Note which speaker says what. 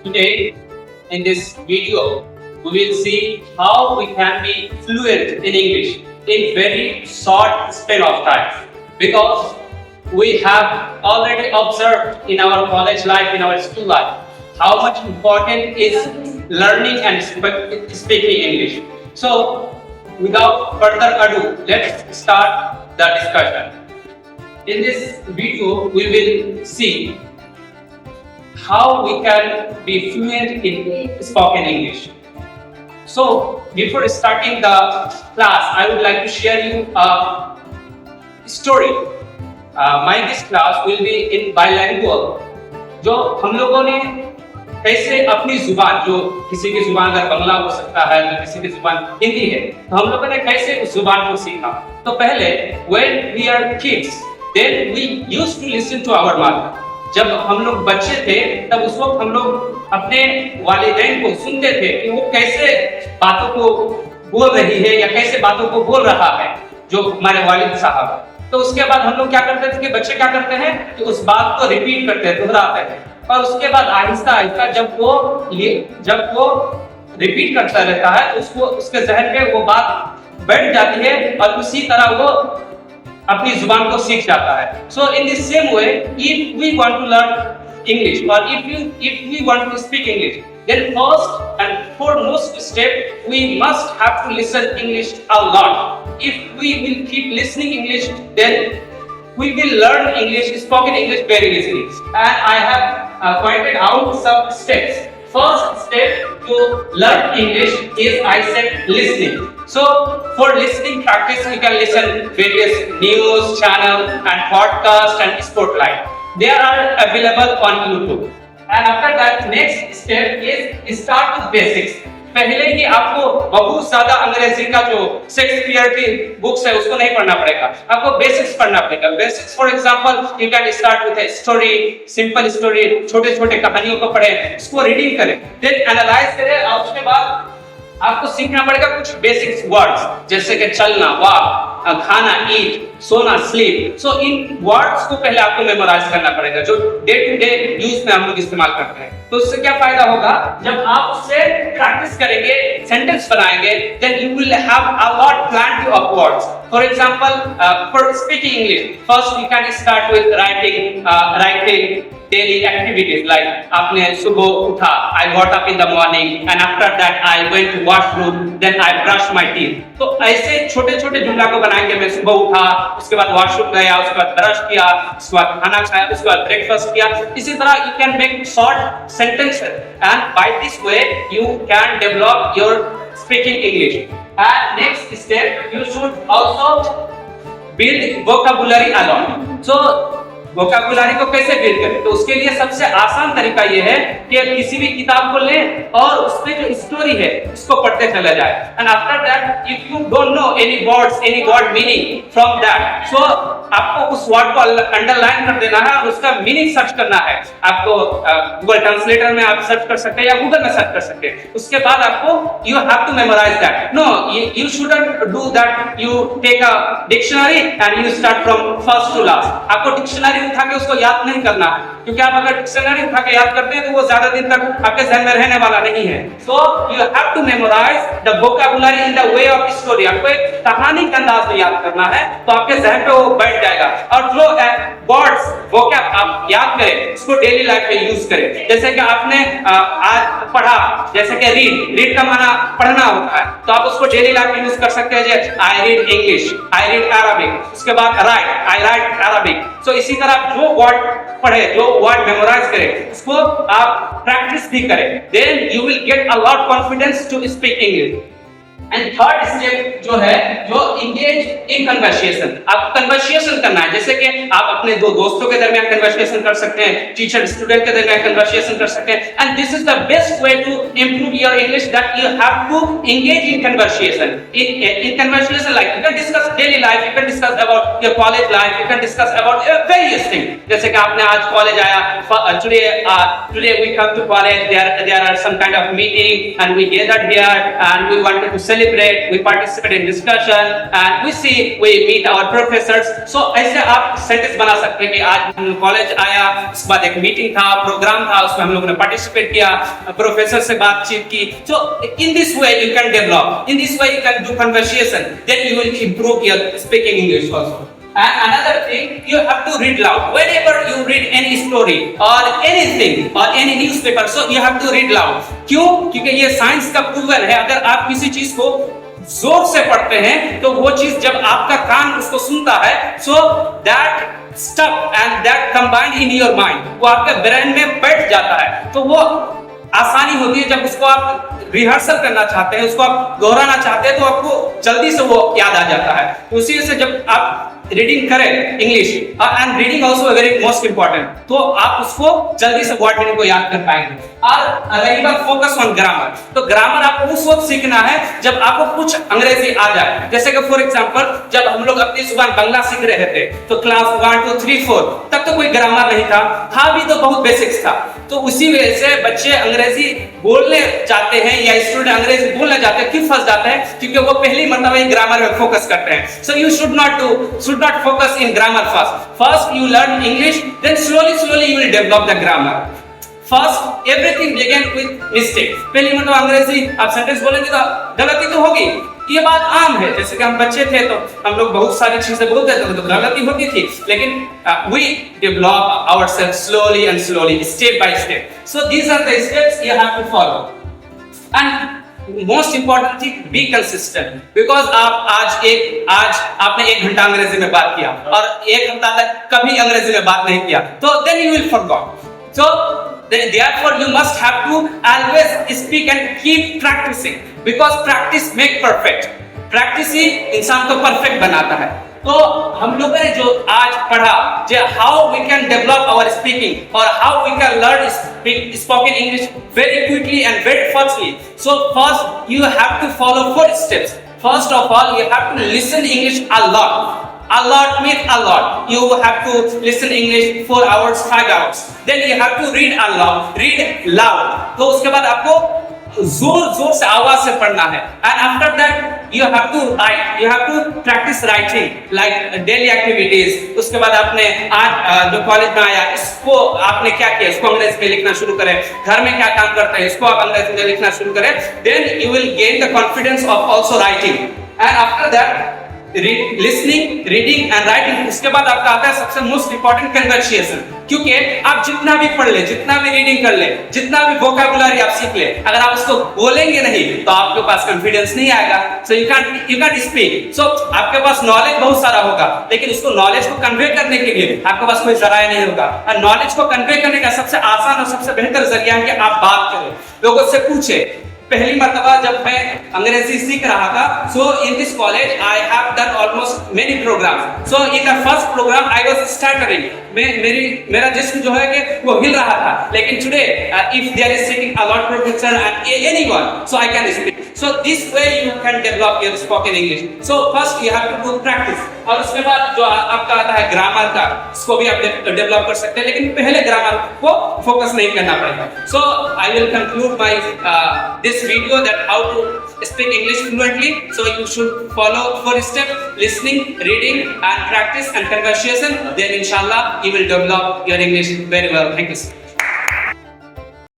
Speaker 1: Today, in this video, we will see how we can be fluent in English in very short span of time. Because we have already observed in our college life, in our school life, how much important is learning and speaking English. So, without further ado, let's start the discussion. In this video, we will see how we can be fluent in spoken English. So, before starting the class, I would like to share you a story. My this class will be in bilingual. जो हम लोगों ने कैसे अपनी जुबान, जो किसी की जुबान अगर बंगला हो सकता है तो किसी की जुबान हिंदी है, तो हम लोगों ने कैसे उस जुबान को सीखा. तो पहले when we are kids, then we used to listen to our mother. जब हम लोग बच्चे थे तब उस वक्त हम लोग अपने वालिदैन को सुनते थे कि वो कैसे बातों को बोल रही है या कैसे बातों को बोल रहा है जो हमारे वालिद साहब. तो उसके बाद हम लोग क्या करते थे कि बच्चे क्या करते हैं कि उस बात को रिपीट करते हैं, दोहराते हैं, और उसके बाद आहिस्ता आहिस्ता जब वो रिपीट करता रहता है तो उसको उसके जहन में वो बात बैठ जाती है और उसी तरह वो अपनी जुबान को सीख जाता है. So in this same way if we want to learn English और if we want to speak English, then first and foremost step we must have to listen English a lot. If we will keep listening English, then we will learn English, spoken English very easily. And I have pointed out some steps. First step to learn English is, I said, listening. So for listening practice, you can listen various news channel and podcast and spotlight. They are available on YouTube. And after that, next step is start with basics. पहले ही आपको बहुत ज्यादा अंग्रेजी का जो Shakespeare की books है उसको नहीं पढ़ना पड़ेगा, आपको बेसिक्स पढ़ना पड़ेगा. Basics for example you can start with a story, simple story, छोटे छोटे कहानियों को पढ़ें, उसको रीडिंग करें, देन एनालाइज करें, और उसके बाद आपको सीखना पड़ेगा कुछ बेसिक्स वर्ड्स जैसे कि चलना, वॉक, खाना, ईट, सोना, स्लीप. सो इन वर्ड्स को पहले आपको मेमोराइज करना पड़ेगा जो डे टू डे यूज में हम लोग इस्तेमाल करते हैं. तो उससे क्या फायदा होगा, जब आप उससे प्रैक्टिस करेंगे, सेंटेंस बनाएंगे, then you will have a lot planned of words. For example for speaking English, first you can start with writing daily activities like आपने सुबह उठा, I got up in the morning and after that I went to washroom, then I brushed my teeth. तो ऐसे छोटे छोटे जुमला को बनाएंगे. मैं सुबह उठा, उसके बाद वॉशरूम गया, उसके बाद ब्रश किया, उसके बाद खाना खाया, उसके बाद ब्रेकफास्ट किया. इसी तरह you can make short sentences and by this way you can develop your speaking English. And next step, you should also build vocabulary alone. So vocabulary को कैसे बिल्ड करें, तो उसके लिए सबसे आसान तरीका यह है कि किसी भी किताब को लें और उसमें जो स्टोरी है उसको पढ़ते चला जाए. And after that if you don't know any words, any word meaning from that, so आपको उस वर्ड को अंडरलाइन कर देना है और उसका मीनिंग सर्च करना है. आपको गूगल ट्रांसलेटर में आप सर्च कर सकते हैं या गूगल में सर्च कर सकते हैं. उसके बाद आपको you have to memorise that. No, you shouldn't do that. You take a dictionary and you start from first to last. आपको डिक्शनरी उठा के उसको याद नहीं करना है, क्योंकि आप अगर डिक्शनरी उठा के याद करते हैं तो वो ज्यादा दिन तक आपके जहन में रहने वाला नहीं है. So you have to memorise the vocabulary in the way of story. आपको एक कहानी के अंदाज में याद करना है तो आपके जहन पे वो बैठ जाएगा. और जो वर्ड्स वोकैब आप याद करें उसको डेली लाइफ में यूज करें. जैसे कि आपने आज पढ़ा, जैसे कि रीड का माना पढ़ना होता है, तो आप उसको डेली लाइफ में यूज कर सकते हैं. जैसे I read English, I read Arabic, उसके बाद राइट, आई राइट अरबिक. सो इसी तरह जो वर्ड पढ़े, जो वर्ड मेमोराइज करें, उसको आप प्रैक्टिस भी करें, then you will get a lot confidence to speak English. And third step जो है, जो इंगेज इन कन्वर्सेशन. आप कन्वर्सेशन करना है, जैसे कि आप अपने दो दोस्तों के दरमियान कन्वर्सेशन कर सकते हैं, टीचर स्टूडेंट के दरमियान कन्वर्सेशन कर सकते हैं. And this is the best way to improve your English, that you have to engage in conversation. In conversation like you can discuss daily life, you can discuss about your college life, you can discuss about various thing. जैसे कि आपने आज college आया, today we come to college, there are some kind of meeting and we gathered here and we wanted to celebrate, we participate in discussion, and we meet our professors. So ऐसे आप sentence बना सकते हैं कि आज हम college आया, उसके बाद एक मीटिंग था, प्रोग्राम था, उसमें हम लोगों ने पार्टिसिपेट किया, प्रोफेसर से बातचीत की. So in this way you can develop. In this way you can do conversation. Then you will improve your speaking English also. And another thing, you have to read loud. Whenever you read any story or anything or any newspaper, so you have to read loud. क्यों? क्योंकि ये science का proven है. अगर आप किसी चीज को जोर से पढ़ते हैं तो वो चीज जब आपका कान उसको सुनता है, so that stuff and that combined in your mind, वो आपके ब्रेन में बैठ जाता है. तो वो आसानी होती है जब उसको आप रिहर्सल करना चाहते हैं, उसको आप दोहराना चाहते हैं, तो आपको जल्दी से वो याद आ जाता है. उसी से जब आप रीडिंग करें English, and reading also very most important, तो आप उसको जल्दी से वर्ड मीनिंग को याद कर पाएंगे. और रही बात फोकस ऑन ग्रामर, तो ग्रामर आपको उस वक्त सीखना है जब आपको कुछ अंग्रेजी आ जाए. जैसे कि फॉर एग्जांपल जब हम लोग अपनी जुबान बांग्ला सीख रहे थे तो क्लास 1 2 3 4 तब तो कोई ग्रामर नहीं था भी तो बहुत बेसिक्स था. तो उसी वजह से बच्चे अंग्रेजी बोलने जाते हैं या स्टूडेंट अंग्रेजी बोलने जाते हैं, क्यों फंस जाते हैं? क्योंकि वो पहली मर्तबा ग्रामर में फोकस करते हैं. So you should not focus in grammar first. First you learn English, then slowly you will develop the grammar. First everything begin with mistake. पहली मतलब अंग्रेजी आप सेंटेंस बोलेंगे तो गलती तो होगी, ये बात आम है. जैसे कि हम बच्चे थे तो हम लोग बहुत सारी चीजें बोलते थे तो गलती होती थी, लेकिन we develop ourselves slowly and slowly, step by step. So these are the steps you have to follow. And most important thing, be consistent. Because आज आपने 1 घंटा अंग्रेजी में बात किया और 1 हफ्ता तक कभी अंग्रेजी में बात नहीं किया, तो then you will forgot. So therefore you must have to always speak and keep practicing, because practice make perfect. Practice ही इंसान को परफेक्ट बनाता है. तो हम लोगों ने जो आज पढ़ा जो how we can develop our speaking और how we can learn spoken English very quickly and very fastly. So first you have to follow 4 steps. First of all, you have to listen English a lot. A lot means a lot. You have to listen English 4 hours, 5 hours. Then you have to read a lot, read loud. तो उसके बाद आपको जोर से आवाज से पढ़ना है. And after that you have to write. You have to practice writing like daily activities. उसके बाद आपने आज जो कॉलेज में आया इसको आपने क्या किया, इसको अंग्रेजी में लिखना शुरू करें. घर में क्या काम करते हैं इसको आप अंग्रेजी में लिखना शुरू करें. Then you will gain the confidence of also writing. And after that listening, reading and writing. उसके बाद आपका आता है सबसे मोस्ट इंपॉर्टेंट कन्वर्सेशन. क्योंकि आप जितना भी पढ़ ले, जितना भी रीडिंग कर ले, जितना भी वोकैबुलरी आप सीख ले, अगर आप उसको बोलेंगे नहीं तो आपके पास कॉन्फिडेंस नहीं आएगा. So you can speak. So आपके पास नॉलेज बहुत सारा होगा, लेकिन उसको नॉलेज को कन्वे करने के लिए आपके पास कोई जराया नहीं होगा. और नॉलेज को कन्वे करने का सबसे आसान और सबसे बेहतर जरिया है कि आप बात करें, लोगों से पूछे. पहली मर्तबा जब मैं अंग्रेजी सीख रहा था, so in this college I have done almost many programmes. So in the first programme I was stuttering. मेरा जिस्म जो है कि वो हिल रहा था. लेकिन today if there is sitting a lot professor and anyone, so I can speak. So this way you can develop your spoken English. So first you have to do practice. और उसके बाद जो आपका आता है ग्रामर का, इसको भी आप डेवलप कर सकते हैं, लेकिन पहले ग्रामर को फोकस नहीं करना पड़ेगा. So I will conclude my this video that how to speak English fluently. So you should follow 4 steps: listening, reading and practice and conversation. Then inshallah you will develop your English very well. Thank you.